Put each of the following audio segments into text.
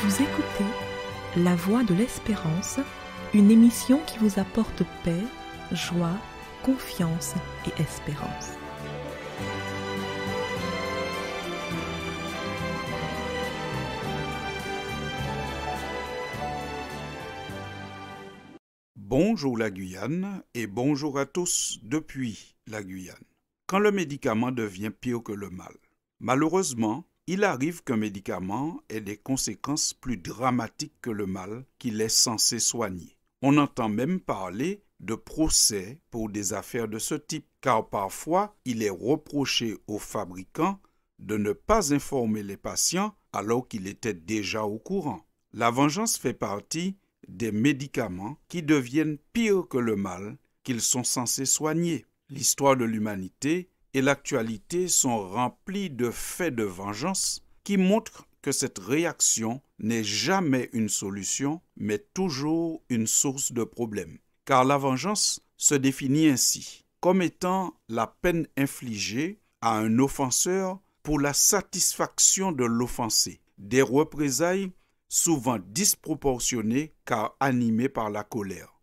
Vous écoutez La Voix de l'Espérance, une émission qui vous apporte paix, joie, confiance et espérance. Bonjour la Guyane et bonjour à tous depuis la Guyane. Quand le médicament devient pire que le mal, malheureusement, il arrive qu'un médicament ait des conséquences plus dramatiques que le mal qu'il est censé soigner. On entend même parler de procès pour des affaires de ce type, car parfois il est reproché aux fabricants de ne pas informer les patients alors qu'il était déjà au courant. La vengeance fait partie des médicaments qui deviennent pires que le mal qu'ils sont censés soigner. L'histoire de l'humanité et l'actualité sont remplies de faits de vengeance qui montrent que cette réaction n'est jamais une solution, mais toujours une source de problème. Car la vengeance se définit ainsi, comme étant la peine infligée à un offenseur pour la satisfaction de l'offensé, des représailles souvent disproportionnées car animées par la colère.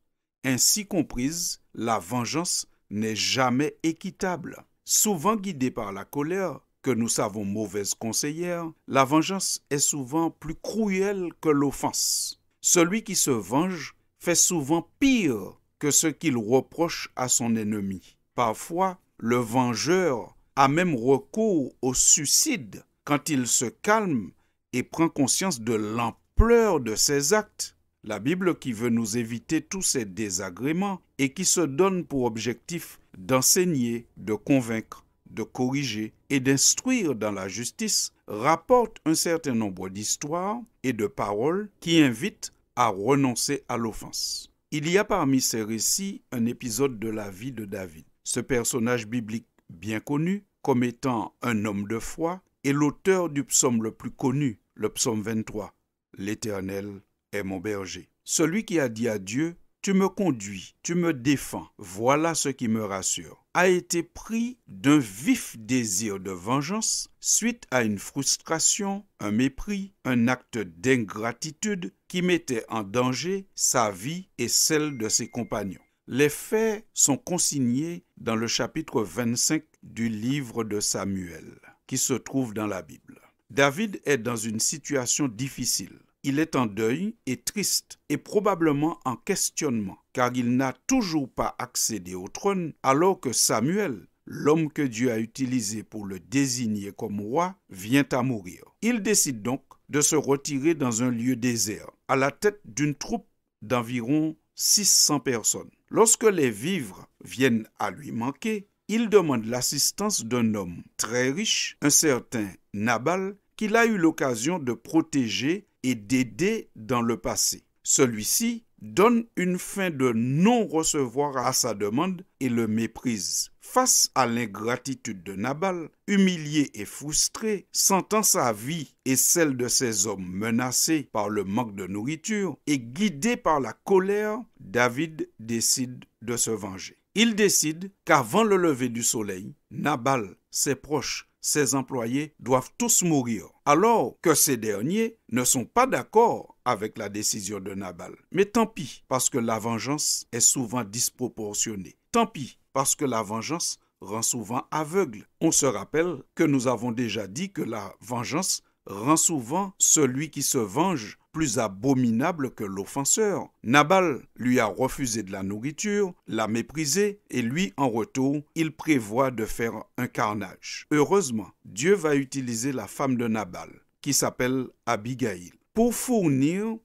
Ainsi comprise, la vengeance n'est jamais équitable. Souvent guidée par la colère, que nous savons mauvaise conseillère, la vengeance est souvent plus cruelle que l'offense. Celui qui se venge fait souvent pire que ce qu'il reproche à son ennemi. Parfois, le vengeur a même recours au suicide quand il se calme et prend conscience de l'ampleur de ses actes. La Bible, qui veut nous éviter tous ces désagréments et qui se donne pour objectif d'enseigner, de convaincre, de corriger et d'instruire dans la justice, rapporte un certain nombre d'histoires et de paroles qui invitent à renoncer à l'offense. Il y a parmi ces récits un épisode de la vie de David. Ce personnage biblique bien connu comme étant un homme de foi est l'auteur du psaume le plus connu, le psaume 23. « L'Éternel est mon berger. » Celui qui a dit à Dieu, « Tu me conduis, tu me défends, voilà ce qui me rassure », a été pris d'un vif désir de vengeance suite à une frustration, un mépris, un acte d'ingratitude qui mettait en danger sa vie et celle de ses compagnons. Les faits sont consignés dans le chapitre 25 du livre de Samuel, qui se trouve dans la Bible. David est dans une situation difficile. Il est en deuil et triste et probablement en questionnement, car il n'a toujours pas accédé au trône alors que Samuel, l'homme que Dieu a utilisé pour le désigner comme roi, vient à mourir. Il décide donc de se retirer dans un lieu désert, à la tête d'une troupe d'environ 600 personnes. Lorsque les vivres viennent à lui manquer, il demande l'assistance d'un homme très riche, un certain Nabal, qu'il a eu l'occasion de protéger et d'aider dans le passé. Celui-ci donne une fin de non-recevoir à sa demande et le méprise. Face à l'ingratitude de Nabal, humilié et frustré, sentant sa vie et celle de ses hommes menacées par le manque de nourriture et guidé par la colère, David décide de se venger. Il décide qu'avant le lever du soleil, Nabal, ses proches, ses employés doivent tous mourir, alors que ces derniers ne sont pas d'accord avec la décision de Nabal. Mais tant pis, parce que la vengeance est souvent disproportionnée. Tant pis, parce que la vengeance rend souvent aveugle. On se rappelle que nous avons déjà dit que la vengeance rend souvent celui qui se venge plus abominable que l'offenseur. Nabal lui a refusé de la nourriture, l'a méprisé et lui, en retour, il prévoit de faire un carnage. Heureusement, Dieu va utiliser la femme de Nabal, qui s'appelle Abigail, pour fournir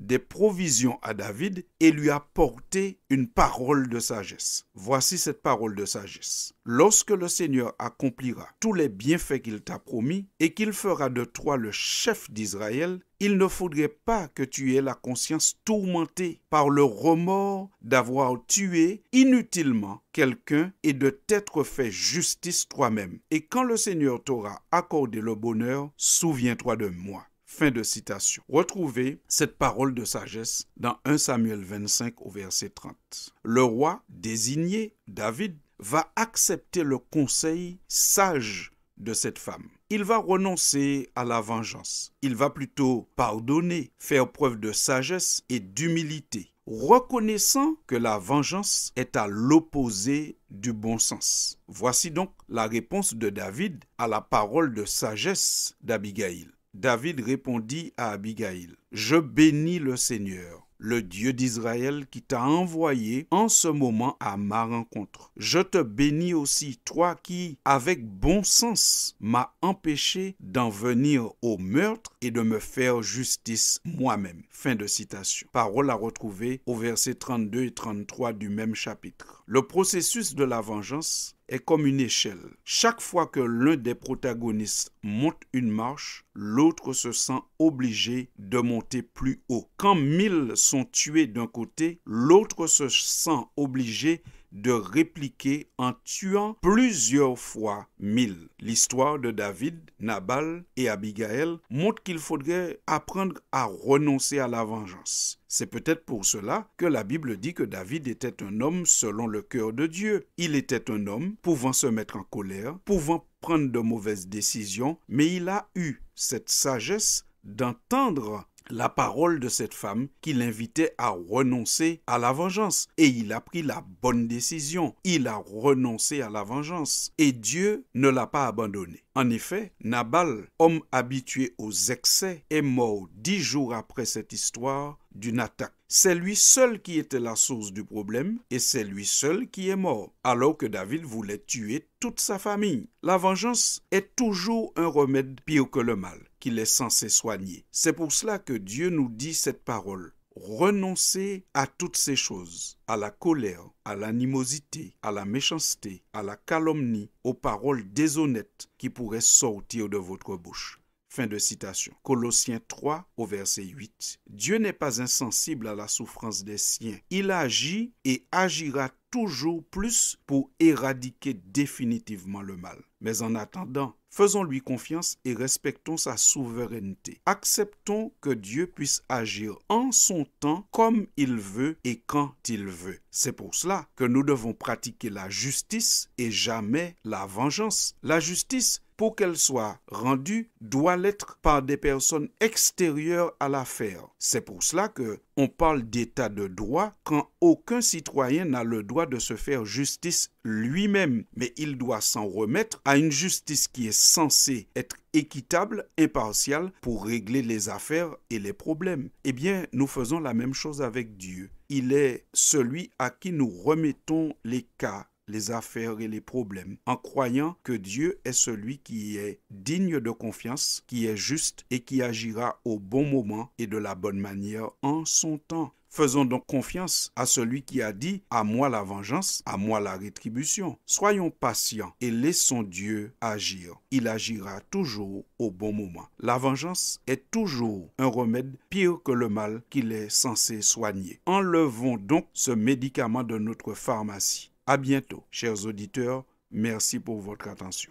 des provisions à David et lui apporter une parole de sagesse. Voici cette parole de sagesse. Lorsque le Seigneur accomplira tous les bienfaits qu'il t'a promis et qu'il fera de toi le chef d'Israël, il ne faudrait pas que tu aies la conscience tourmentée par le remords d'avoir tué inutilement quelqu'un et de t'être fait justice toi-même. Et quand le Seigneur t'aura accordé le bonheur, souviens-toi de moi. Fin de citation. Retrouvez cette parole de sagesse dans 1 Samuel 25 au verset 30. Le roi désigné, David, va accepter le conseil sage de cette femme. il va renoncer à la vengeance. Il va plutôt pardonner, faire preuve de sagesse et d'humilité, reconnaissant que la vengeance est à l'opposé du bon sens. Voici donc la réponse de David à la parole de sagesse d'Abigaïl. David répondit à Abigaïl: « Je bénis le Seigneur, le Dieu d'Israël qui t'a envoyé en ce moment à ma rencontre. Je te bénis aussi, toi qui, avec bon sens, m'as empêché d'en venir au meurtre et de me faire justice moi-même. » Fin de citation. Parole à retrouver au verset 32 et 33 du même chapitre. Le processus de la vengeance est comme une échelle. Chaque fois que l'un des protagonistes monte une marche, l'autre se sent obligé de monter plus haut. Quand 1000 sont tués d'un côté, l'autre se sent obligé de répliquer en tuant plusieurs fois 1000. L'histoire de David, Nabal et Abigaël montre qu'il faudrait apprendre à renoncer à la vengeance. C'est peut-être pour cela que la Bible dit que David était un homme selon le cœur de Dieu. Il était un homme pouvant se mettre en colère, pouvant prendre de mauvaises décisions, mais il a eu cette sagesse d'entendre la parole de cette femme qui l'invitait à renoncer à la vengeance. Et il a pris la bonne décision. Il a renoncé à la vengeance. Et Dieu ne l'a pas abandonné. En effet, Nabal, homme habitué aux excès, est mort 10 jours après cette histoire d'une attaque. C'est lui seul qui était la source du problème et c'est lui seul qui est mort, alors que David voulait tuer toute sa famille. La vengeance est toujours un remède pire que le mal, qu'il est censé soigner. C'est pour cela que Dieu nous dit cette parole. Renoncez à toutes ces choses, à la colère, à l'animosité, à la méchanceté, à la calomnie, aux paroles déshonnêtes qui pourraient sortir de votre bouche. Fin de citation. Colossiens 3 au verset 8. Dieu n'est pas insensible à la souffrance des siens. Il agit et agira toujours plus pour éradiquer définitivement le mal. Mais en attendant, faisons-lui confiance et respectons sa souveraineté. Acceptons que Dieu puisse agir en son temps comme il veut et quand il veut. C'est pour cela que nous devons pratiquer la justice et jamais la vengeance. La justice, pour qu'elle soit rendue, doit l'être par des personnes extérieures à l'affaire. C'est pour cela que on parle d'état de droit quand aucun citoyen n'a le droit de se faire justice lui-même, mais il doit s'en remettre à une justice qui est censée être équitable, impartiale pour régler les affaires et les problèmes. Eh bien, nous faisons la même chose avec Dieu. Il est celui à qui nous remettons les cas, les affaires et les problèmes, en croyant que Dieu est celui qui est digne de confiance, qui est juste et qui agira au bon moment et de la bonne manière en son temps. Faisons donc confiance à celui qui a dit « À moi la vengeance, à moi la rétribution ». Soyons patients et laissons Dieu agir. Il agira toujours au bon moment. La vengeance est toujours un remède pire que le mal qu'il est censé soigner. Enlevons donc ce médicament de notre pharmacie. À bientôt, chers auditeurs. Merci pour votre attention.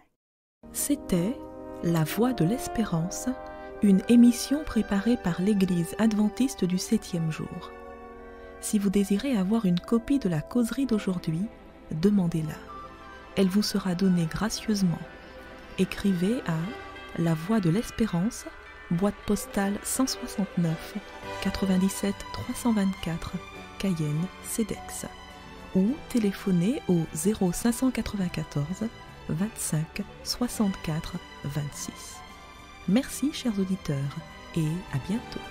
C'était La Voix de l'Espérance, une émission préparée par l'Église adventiste du 7e jour. Si vous désirez avoir une copie de la causerie d'aujourd'hui, demandez-la. Elle vous sera donnée gracieusement. Écrivez à La Voix de l'Espérance, boîte postale 169 97 324, Cayenne, CEDEX. Ou téléphonez au 0594 25 64 26. Merci chers auditeurs et à bientôt.